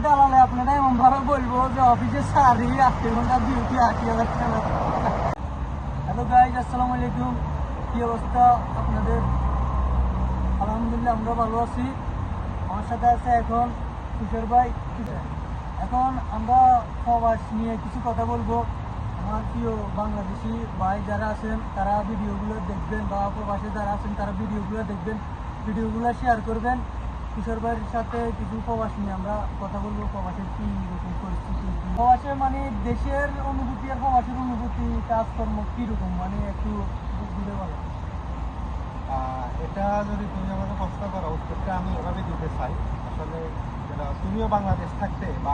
দালালে আপনারা এমনভাবে বলবো যে অফিসে সারি 8 ঘন্টা ডিউটি 80,000 টাকা। হ্যালো গাইজ, আসসালামু আলাইকুম। কী অবস্থা আপনাদের? আলহামদুলিল্লাহ আমরা ভালো আছি। আমার সাথে আছে এখন কিশোর ভাই। এখন আমরা প্রবাস নিয়ে কিছু কথা বলবো। আমার প্রিয় বাংলাদেশি ভাই যারা আছেন তারা ভিডিওগুলো দেখবেন, বা প্রবাসে যারা আছেন তারা ভিডিওগুলো দেখবেন, ভিডিওগুলো শেয়ার করবেন। কিশোর ভাইয়ের সাথে কিছু প্রবাস নিয়ে আমরা কথা বলবো। প্রবাসের কী রকম পরিস্থিতি, প্রবাসে মানে দেশের অনুভূতি আর প্রবাসের অনুভূতি, কাজকর্ম কীরকম, মানে একটু ঘুরে বলো। এটা যদি তুমি আমাকে প্রশ্ন করো, উত্তরটা আমি এভাবে দিতে চাই। আসলে তুমিও বাংলাদেশ থাকতে বা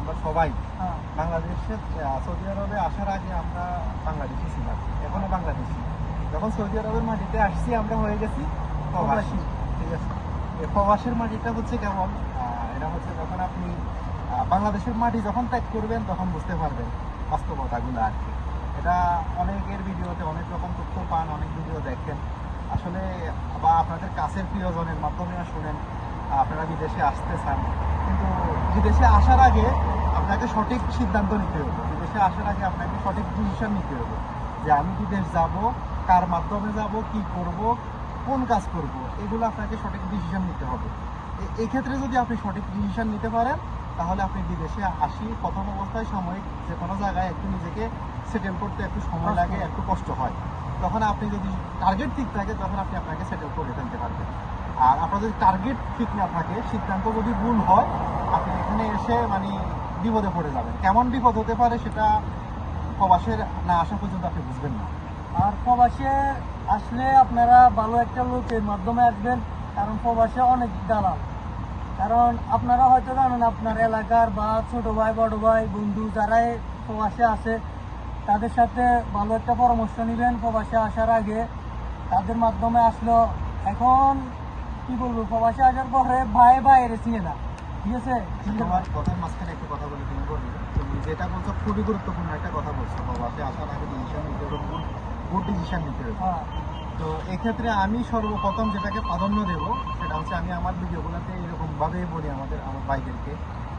আমরা সবাই বাংলাদেশের সৌদি আরবে আসার আগে আমরা বাংলাদেশি ছিলাম, এখনো বাংলাদেশি। যখন সৌদি আরবের মাটিতে আসছি আমরা হয়ে গেছি প্রবাসী। ঠিক আছে, এই প্রবাসের মাটিটা হচ্ছে কেমন, এটা হচ্ছে যখন আপনি বাংলাদেশের মাটি যখন ত্যাগ করবেন তখন বুঝতে পারবেন বাস্তবতাগুলো আর কি। এটা অনেকের ভিডিওতে অনেক রকম তথ্য পান, অনেক ভিডিও দেখেন আসলে, বা আপনাদের কাছের প্রিয়জনের মাধ্যমে শুনেন আপনারা বিদেশে আসতে চান, কিন্তু বিদেশে আসার আগে আপনাকে সঠিক সিদ্ধান্ত নিতে হবে। বিদেশে আসার আগে আপনাকে সঠিক ডিসিশন নিতে হবে যে আমি বিদেশ যাব, কার মাধ্যমে যাব, কি করব, কোন কাজ করব, এগুলো আপনাকে সঠিক ডিসিশন নিতে হবে। এই ক্ষেত্রে যদি আপনি সঠিক ডিসিশন নিতে পারেন তাহলে আপনি বিদেশে আসি প্রথম অবস্থায় সাময়িক যে কোনো জায়গায় একটু নিজেকে সেটেল করতে একটু সময় লাগে, একটু কষ্ট হয়। তখন আপনি যদি টার্গেট ঠিক থাকে তখন আপনি আপনাকে সেটেল করে ফেলতে পারবেন। আর আপনার যদি টার্গেট ঠিক না থাকে, সিদ্ধান্ত যদি ভুল হয়, আপনি এখানে এসে মানে বিপদে পড়ে যাবেন। কেমন বিপদ হতে পারে সেটা প্রবাসের না আসা পর্যন্ত আপনি বুঝবেন না। আর প্রবাসে আসলে আপনারা ভালো একটা লোকের মাধ্যমে আসবেন, কারণ প্রবাসে অনেক দালাল। কারণ আপনারা হয়তো জানেন আপনার এলাকার বা ছোট ভাই, বড় ভাই, বন্ধু যারাই প্রবাসে আছে তাদের সাথে ভালো একটা পরামর্শ নেবেন প্রবাসে আসার আগে। তাদের মাধ্যমে আসলো, এখন কি বলবো, প্রবাসে আসার পরে ভাই বাইরে চিনে না। ঠিক আছে, তোমার কথার মাঝখানে একটা কথা বলে তুমি বললে, তুমি যেটা বলছো খুবই গুরুত্বপূর্ণ একটা কথা বলছো। প্রবাসে আসার আগে ডিসিশন নিতে হবে, গুড ডিসিশন নিতে হবে। তো এক্ষেত্রে আমি সর্বপ্রথম যেটাকে প্রাধান্য দেবো সেটা হচ্ছে, আমি আমার ভিডিওগুলোতে এরকমভাবেই বলি আমার ভাইদেরকে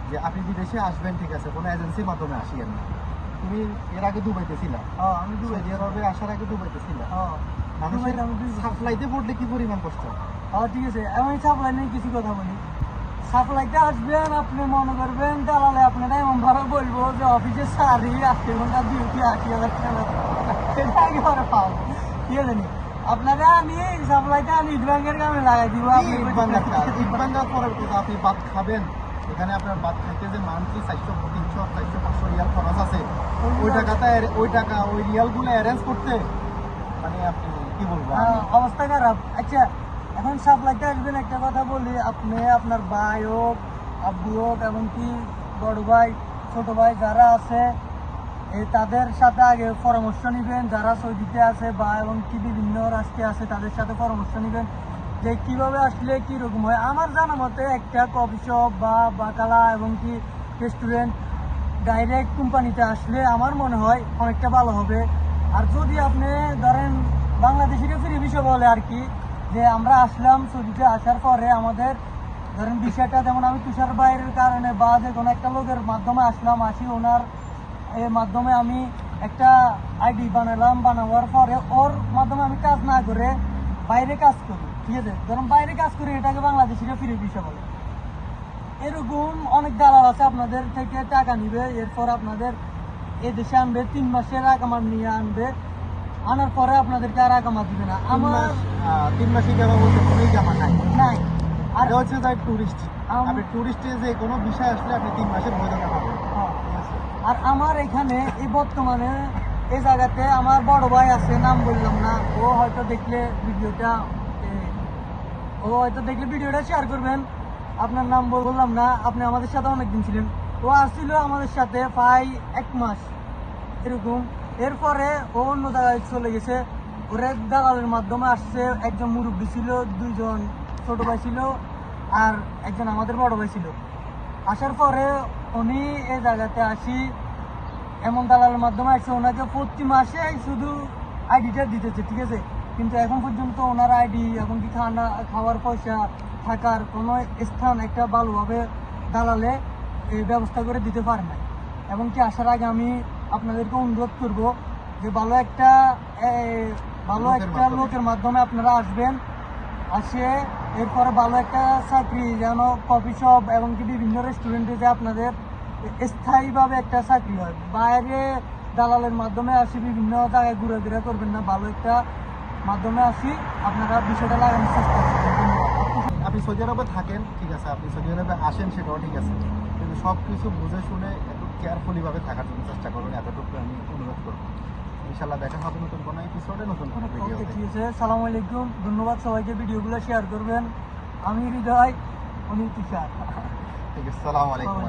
যে আপনি বিদেশে আসবেন, ঠিক আছে, কোনো এজেন্সির মাধ্যমে আসিয়েন না। তুমি এর আগে দুবাইতে ছিলাম, আমি সৌদি আরবে আসার আগে দুবাইতে ছিলাম। দুবাইতে আমি সাপ্লাইতে পড়লে কি পরিমাণ কষ্ট। ঠিক আছে, আমি সাপ্লাই নিয়ে কিছু কথা বলি। সাপ্লাইতে আসবেন, আপনি মনে করবেন দালালে আপনারা এমনভাবে বলবো যে অফিসে সারি 8 ঘন্টা ডিউটি 80,000 টাকা, এটা একেবারে পাও। ঠিক আছে নি, আপনারা আমি সাপ্লাইতে আমি ইট ব্যাংকের কামে লাগাই দিব। ইট ভাঙ্গার পরে আপনি ভাত খাবেন, এখানে আপনার ভাত খাইতে যে মান্থলি 400, 300, 400, 500 রিয়াল খরচ আছে, ওই রিয়ালগুলো অ্যারেঞ্জ করতে মানে আপনি কি বলবো, অবস্থা খারাপ। আচ্ছা, এখন সাপ্লাইতে আসবেন, একটা কথা বলি, আপনি আপনার ভাই হোক, আব্বু হোক, এমনকি বড় ভাই, ছোট ভাই যারা আছে তাদের সাথে আগে পরামর্শ নেবেন। যারা সৌদিতে আছে বা এমনকি বিভিন্ন রাষ্ট্রে আছে তাদের সাথে পরামর্শ নেবেন যে কীভাবে আসলে কীরকম হয়। আমার জানা মতে একটা কফি শপ বা বাকালা এবং কি রেস্টুরেন্ট ডাইরেক্ট কোম্পানিতে আসলে আমার মনে হয় অনেকটা ভালো হবে। আর যদি আপনি ধরেন বাংলাদেশিকে ফ্রি বিষয় বলে আর কি, যে আমরা আসলাম সৌদিতে, আসার পরে আমাদের ধরেন বিষয়টা, যেমন আমি তুষার বাইরের কারণে বা যে কোনো একটা লোকের মাধ্যমে আসি ওনার এর মাধ্যমে আমি একটা আইডি বানালাম, বানাবার পরে ওর মাধ্যমে আমি কাজ না করে বাইরে কাজ করি। ঠিক আছে, ধরুন বাইরে কাজ করি, এটাকে বাংলাদেশিরা ফ্রি বিষয় বলে। এরকম অনেক দালাল আছে, আপনাদের থেকে টাকা নিবে, এরপর আপনাদের এদেশে আনবে, 3 মাসের আকামা নিয়ে আনবে, আনার পরে আপনাদেরকে আর আকামা দিবে না। আমার 3 মাসে যাওয়া বলতে কোনো জামা নাই। আর হচ্ছে যাই টুরিস্ট, আপনি টুরিস্টে যে কোনো বিষয় আসলে আপনি 3 মাসের বৈধতা পাবেন। আর আমার এখানে এই বর্তমানে এই জায়গাতে আমার বড় ভাই আছে, নাম বললাম না, ও হয়তো দেখলে ভিডিওটা শেয়ার করবেন। আপনার নাম বললাম না, আপনি আমাদের সাথে অনেকদিন ছিলেন। ও আসছিল আমাদের সাথে প্রায় 1 মাস এরকম। এরপরে ও অন্য জায়গায় চলে গেছে, ওরা দালালের মাধ্যমে আসছে। একজন মুরব্বী ছিল, 2জন ছোট ভাই ছিল, আর একজন আমাদের বড় ভাই ছিল। আসার পরে উনি এই জায়গাতে আসি এমন দালালের মাধ্যমে আসছে, ওনাকে প্রতি মাসে শুধু আইডিটা দিতেছে। ঠিক আছে, কিন্তু এখন পর্যন্ত ওনার আইডি, এমনকি খাওয়ার পয়সা, থাকার কোনো স্থান একটা ভালোভাবে দালালে এই ব্যবস্থা করে দিতে পারে নাই। এবং কি আসার আগে আমি আপনাদেরকে অনুরোধ করব যে ভালো একটা লোকের মাধ্যমে আপনারা আসবেন, আসে এরপরে ভালো একটা চাকরি যেন কফি শপ এবং কি বিভিন্ন রেস্টুরেন্টে যে আপনাদের স্থায়ীভাবে একটা চাকরি হয়। বাইরে দালালের মাধ্যমে আসি বিভিন্ন জায়গায় ঘুরে করবেন না, ভালো একটা মাধ্যমে আসি আপনারা বিষয়টা লাগানোর চেষ্টা করবেন। ধন্যবাদ। আপনি সৌদি আরবে থাকেন, ঠিক আছে, আপনি সৌদি আরবে আসেন, সেটাও ঠিক আছে, কিন্তু সব কিছু বুঝে শুনে একটু কেয়ারফুলিভাবে থাকার জন্য চেষ্টা করুন, এতটুকু আমি অনুরোধ করবো। ইনশাল্লাহ দেখা হবে নতুন কোনো এপিসোডে, নতুন কোনো ওকে, ভিডিও। ঠিক আছে। সালাম আলাইকুম, ধন্যবাদ সবাইকে, ভিডিওগুলো শেয়ার করবেন। আমি হৃদয়, উনি তুষার। ঠিক আছে, সালাম আলাইকুম।